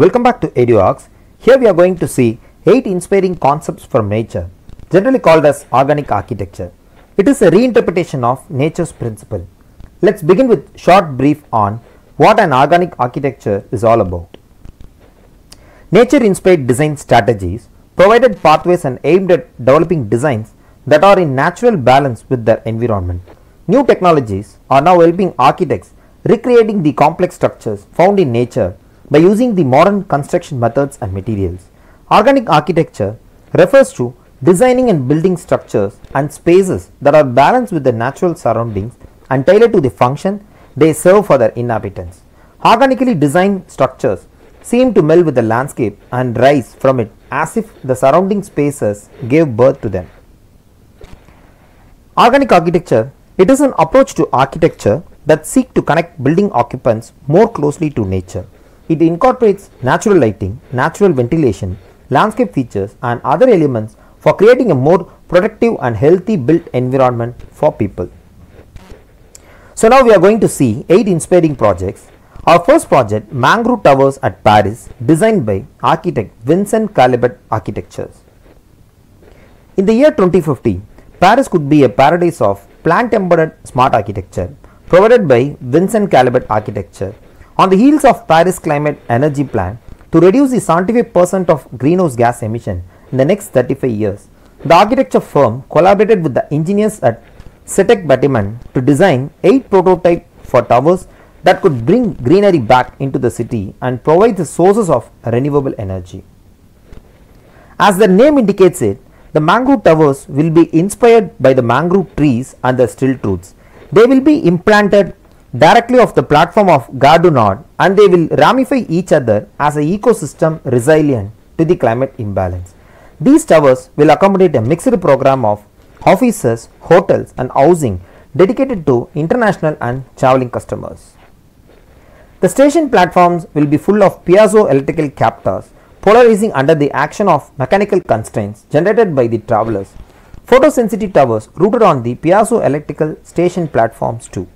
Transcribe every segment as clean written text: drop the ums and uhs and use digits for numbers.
Welcome back to EduArcs. Here we are going to see 8 inspiring concepts from nature, generally called as organic architecture. It is a reinterpretation of nature's principle. Let's begin with short brief on what an organic architecture is all about. Nature-inspired design strategies provided pathways and aimed at developing designs that are in natural balance with their environment. New technologies are now helping architects recreating the complex structures found in nature by using the modern construction methods and materials. Organic architecture refers to designing and building structures and spaces that are balanced with the natural surroundings and tailored to the function they serve for their inhabitants. Organically designed structures seem to meld with the landscape and rise from it as if the surrounding spaces gave birth to them. Organic architecture, it is an approach to architecture that seeks to connect building occupants more closely to nature. It incorporates natural lighting, natural ventilation, landscape features and other elements for creating a more productive and healthy built environment for people. So now we are going to see 8 inspiring projects. Our first project, Mangrove Towers at Paris, designed by architect Vincent Caillebotte Architectures. In the year 2050, Paris could be a paradise of plant-embedded smart architecture provided by Vincent Caillebotte Architecture. On the heels of Paris Climate Energy Plan to reduce the 75% of greenhouse gas emission in the next 35 years, the architecture firm collaborated with the engineers at Cetek Bâtiment to design 8 prototypes for towers that could bring greenery back into the city and provide the sources of renewable energy. As the name indicates it, the mangrove towers will be inspired by the mangrove trees and the stilt roots. They will be implanted directly off the platform of Gare du Nord and they will ramify each other as an ecosystem resilient to the climate imbalance. These towers will accommodate a mixed program of offices, hotels and housing dedicated to international and traveling customers. The station platforms will be full of piezoelectrical captors polarizing under the action of mechanical constraints generated by the travelers. Photosensitive towers rooted on the piezoelectrical station platforms too.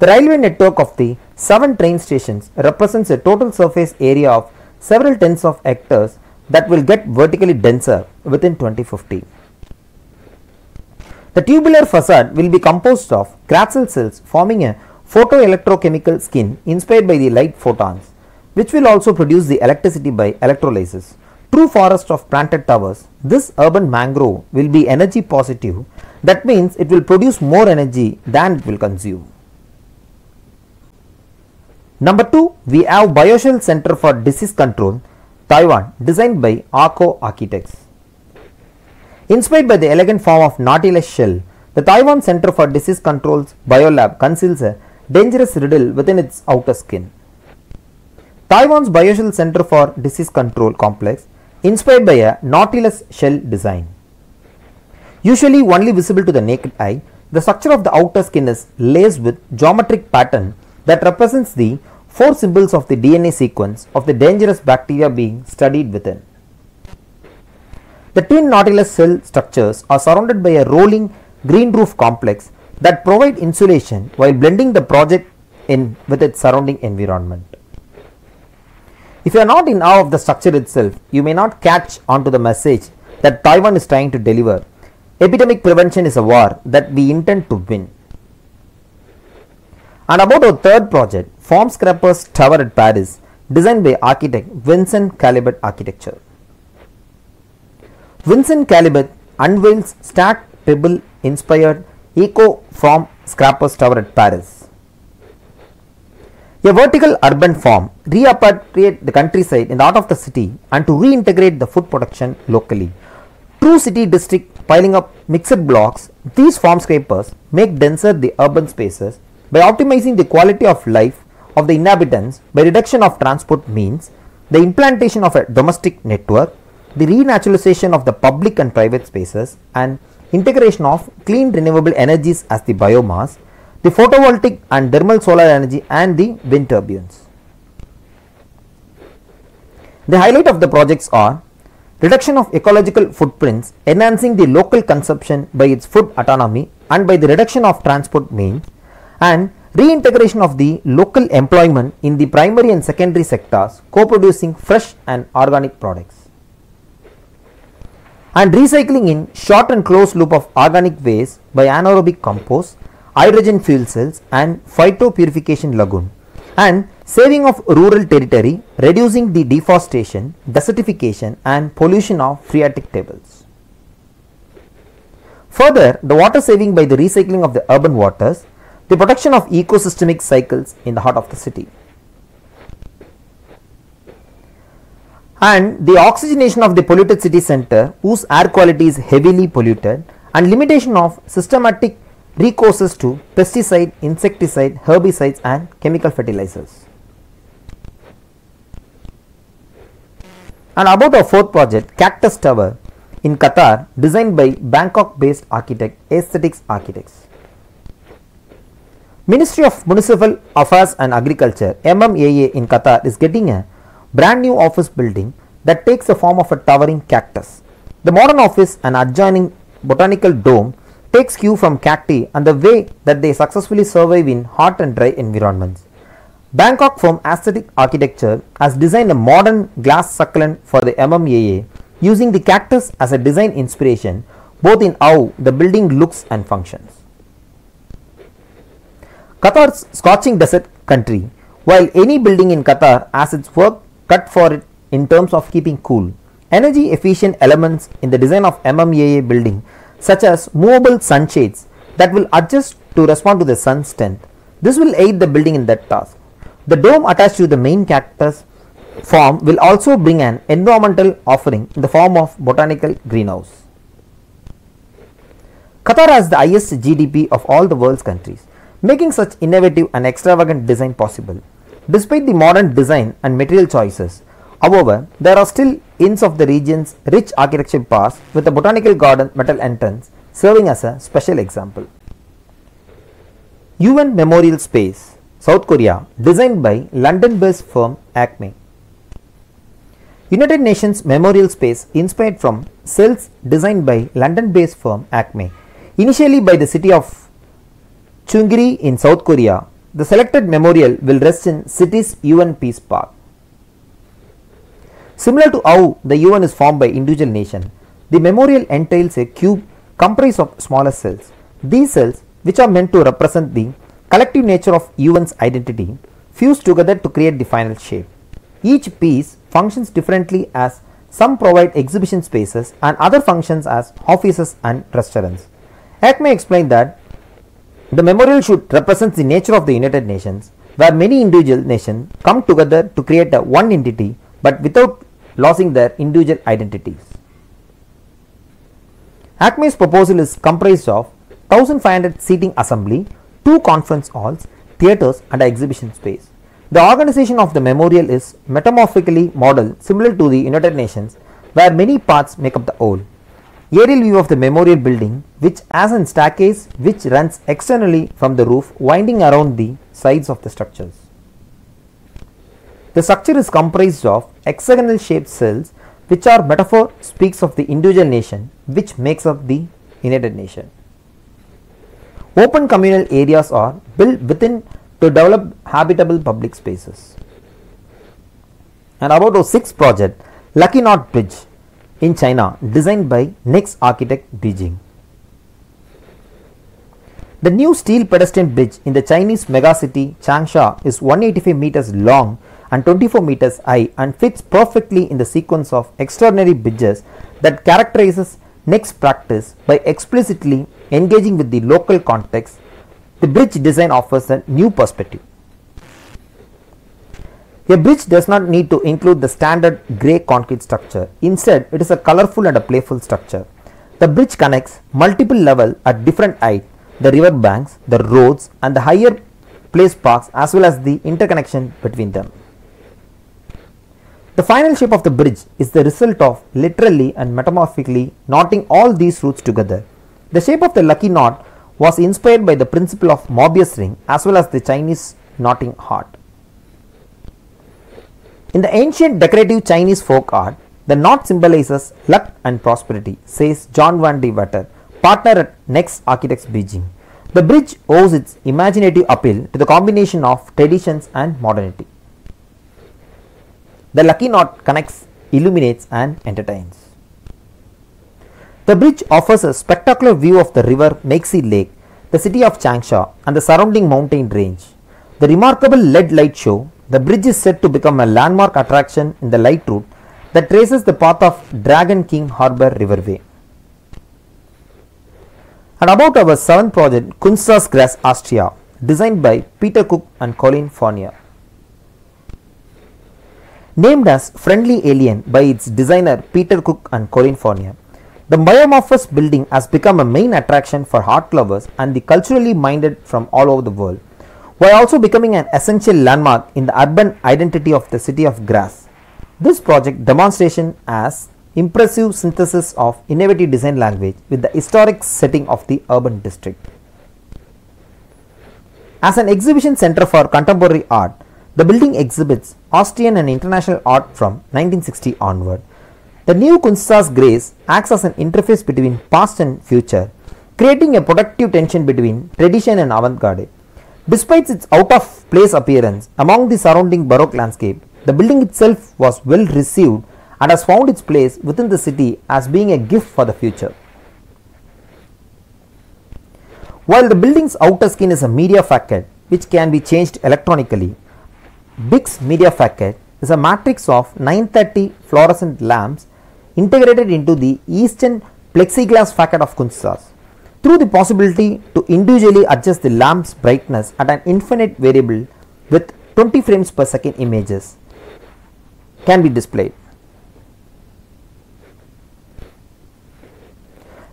The railway network of the 7 train stations represents a total surface area of several tens of hectares that will get vertically denser within 2050. The tubular facade will be composed of Gratzel cells forming a photoelectrochemical skin inspired by the light photons, which will also produce the electricity by electrolysis. True forest of planted towers, this urban mangrove will be energy positive. That means it will produce more energy than it will consume. Number 2, we have Bioshell Center for Disease Control, Taiwan, designed by Arco Architects. Inspired by the elegant form of nautilus shell, the Taiwan Center for Disease Control's Biolab conceals a dangerous riddle within its outer skin. Taiwan's Bioshell Center for Disease Control complex, inspired by a nautilus shell design. Usually only visible to the naked eye, the structure of the outer skin is laced with geometric pattern that represents the 4 symbols of the DNA sequence of the dangerous bacteria being studied within. The twin nautilus cell structures are surrounded by a rolling green roof complex that provide insulation while blending the project in with its surrounding environment. If you are not in awe of the structure itself, you may not catch onto the message that Taiwan is trying to deliver. Epidemic prevention is a war that we intend to win. And about our third project, Form Scrapers Tower at Paris, designed by architect Vincent Caillebotte Architecture. Vincent Caillebotte unveils stacked pebble inspired Eco Form Scrapers Tower at Paris. A vertical urban form repatriate the countryside in the heart of the city and to reintegrate the food production locally. True city district piling up mixed blocks, these form scrapers make denser the urban spaces by optimizing the quality of life of the inhabitants by reduction of transport means, the implantation of a domestic network, the renaturalization of the public and private spaces and integration of clean renewable energies as the biomass, the photovoltaic and thermal solar energy and the wind turbines. The highlight of the projects are reduction of ecological footprints, enhancing the local consumption by its food autonomy and by the reduction of transport means, and Reintegration of the local employment in the primary and secondary sectors, co-producing fresh and organic products. And recycling in short and closed loop of organic waste by anaerobic compost, hydrogen fuel cells and phytopurification lagoon. And saving of rural territory, reducing the deforestation, desertification and pollution of phreatic tables. Further, the water saving by the recycling of the urban waters, the protection of ecosystemic cycles in the heart of the city. And the oxygenation of the polluted city center whose air quality is heavily polluted, and limitation of systematic recourses to pesticide, insecticide, herbicides and chemical fertilizers. And about our fourth project, Cactus Tower in Qatar, designed by Bangkok based architect Aesthetics Architects. Ministry of Municipal Affairs and Agriculture MMAA in Qatar is getting a brand new office building that takes the form of a towering cactus. The modern office and adjoining botanical dome takes cue from cacti and the way that they successfully survive in hot and dry environments. Bangkok firm Aesthetic Architecture has designed a modern glass succulent for the MMAA using the cactus as a design inspiration both in how the building looks and functions. Qatar's scorching desert country, while any building in Qatar has its work cut for it in terms of keeping cool, energy efficient elements in the design of MMAA building such as movable sunshades that will adjust to respond to the sun's strength. This will aid the building in that task. The dome attached to the main cactus form will also bring an environmental offering in the form of botanical greenhouse. Qatar has the highest GDP of all the world's countries, making such innovative and extravagant design possible. Despite the modern design and material choices, however, there are still inns of the region's rich architecture past with a botanical garden metal entrance serving as a special example. UN Memorial Space, South Korea, designed by London-based firm Acme. United Nations Memorial Space inspired from cells designed by London-based firm Acme. Initially by the city of Chungri in South Korea, the selected memorial will rest in city's UN Peace Park. Similar to how the UN is formed by individual nation, the memorial entails a cube comprised of smaller cells. These cells, which are meant to represent the collective nature of UN's identity, fuse together to create the final shape. Each piece functions differently, as some provide exhibition spaces and other functions as offices and restaurants. Acme explained that the memorial should represent the nature of the United Nations, where many individual nations come together to create a one entity but without losing their individual identities. Acme's proposal is comprised of 1500 seating assembly, 2 conference halls, theatres and an exhibition space. The organization of the memorial is metamorphically modeled similar to the United Nations, where many parts make up the whole. Aerial view of the memorial building, which has a staircase which runs externally from the roof winding around the sides of the structures. The structure is comprised of hexagonal shaped cells, which are metaphor speaks of the individual nation which makes up the United Nation. Open communal areas are built within to develop habitable public spaces. And about our sixth project, Lucky Knot Bridge in China, designed by Next Architect Beijing. The new steel pedestrian bridge in the Chinese megacity Changsha is 185 meters long and 24 meters high and fits perfectly in the sequence of extraordinary bridges that characterizes Next practice by explicitly engaging with the local context. The bridge design offers a new perspective. A bridge does not need to include the standard grey concrete structure. Instead, it is a colorful and a playful structure. The bridge connects multiple levels at different height, the river banks, the roads and the higher place parks, as well as the interconnection between them. The final shape of the bridge is the result of literally and metamorphically knotting all these roots together. The shape of the lucky knot was inspired by the principle of Mobius ring as well as the Chinese knotting heart. In the ancient decorative Chinese folk art, the knot symbolizes luck and prosperity, says John van de Water, partner at Next Architects Beijing. The bridge owes its imaginative appeal to the combination of traditions and modernity. The lucky knot connects, illuminates and entertains. The bridge offers a spectacular view of the river Mexico Lake, the city of Changsha and the surrounding mountain range. The remarkable LED light show, the bridge is said to become a landmark attraction in the light route that traces the path of Dragon King Harbour Riverway. And about our seventh project, Kunsthaus Austria, designed by Peter Cook and Colin Fournier. Named as Friendly Alien by its designer Peter Cook and Colin Fournier, the biomorphous building has become a main attraction for art lovers and the culturally minded from all over the world, while also becoming an essential landmark in the urban identity of the city of Graz. This project demonstration as impressive synthesis of innovative design language with the historic setting of the urban district. As an exhibition center for contemporary art, the building exhibits Austrian and international art from 1960 onward. The new Kunsthaus Graz acts as an interface between past and future, creating a productive tension between tradition and avant-garde. Despite its out-of-place appearance among the surrounding Baroque landscape, the building itself was well received and has found its place within the city as being a gift for the future. While the building's outer skin is a media facade which can be changed electronically, BIC's media facade is a matrix of 930 fluorescent lamps integrated into the eastern plexiglass facade of Kunsthaus. Through the possibility to individually adjust the lamp's brightness at an infinite variable with 20 frames per second images can be displayed.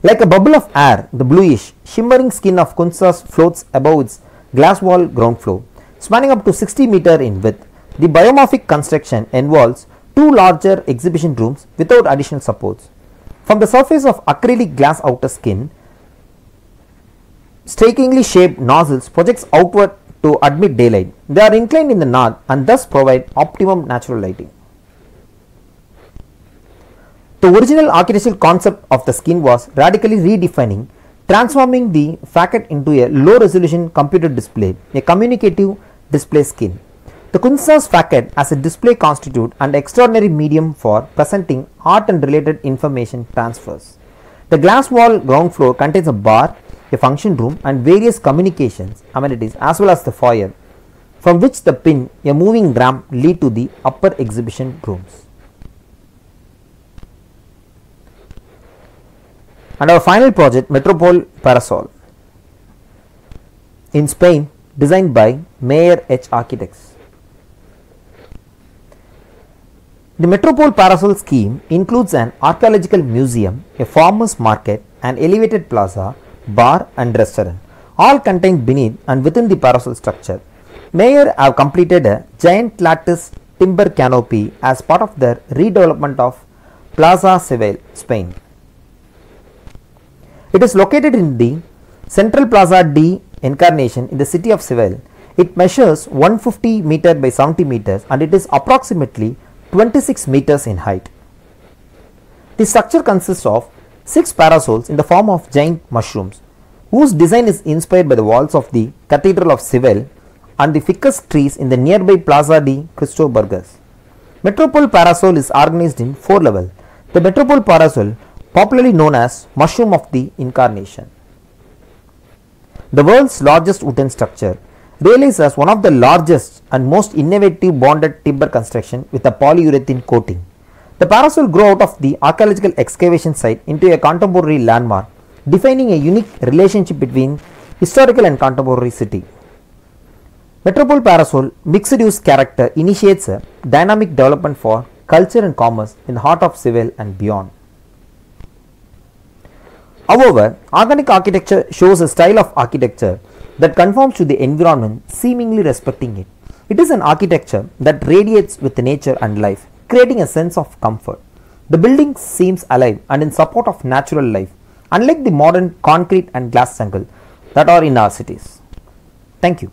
Like a bubble of air, the bluish, shimmering skin of Kunsthaus floats above its glass wall ground floor. Spanning up to 60 meters in width, the biomorphic construction involves two larger exhibition rooms without additional supports. From the surface of acrylic glass outer skin, strikingly shaped nozzles projects outward to admit daylight. They are inclined in the north and thus provide optimum natural lighting. The original architectural concept of the skin was radically redefining, transforming the facade into a low-resolution computer display, a communicative display skin. The Kunsthaus facade as a display constitutes an extraordinary medium for presenting art and related information transfers. The glass wall ground floor contains a bar, a function room and various communications amenities as well as the foyer, from which the pin, a moving ramp lead to the upper exhibition rooms. And our final project, Metropole Parasol, in Spain, designed by Mayer H Architects. The Metropole Parasol scheme includes an archaeological museum, a farmers market, an elevated plaza, bar and restaurant, all contained beneath and within the parasol structure. Mayer have completed a giant lattice timber canopy as part of their redevelopment of Plaza Seville, Spain. It is located in the Central Plaza de Encarnacion in the city of Seville. It measures 150 meters by 70 meters and it is approximately 26 meters in height. The structure consists of 6 parasols in the form of giant mushrooms, whose design is inspired by the walls of the Cathedral of Seville and the ficus trees in the nearby Plaza de Cristo Burgos. Metropole Parasol is organized in 4 levels. The Metropole Parasol, popularly known as Mushroom of the Incarnation, the world's largest wooden structure, realized as one of the largest and most innovative bonded timber construction with a polyurethane coating. The parasol grew out of the archaeological excavation site into a contemporary landmark, defining a unique relationship between historical and contemporary city. Metropole Parasol mixed use character initiates a dynamic development for culture and commerce in the heart of Seville and beyond. However, organic architecture shows a style of architecture that conforms to the environment, seemingly respecting it. It is an architecture that radiates with nature and life, creating a sense of comfort. The building seems alive and in support of natural life, unlike the modern concrete and glass jungle that are in our cities. Thank you.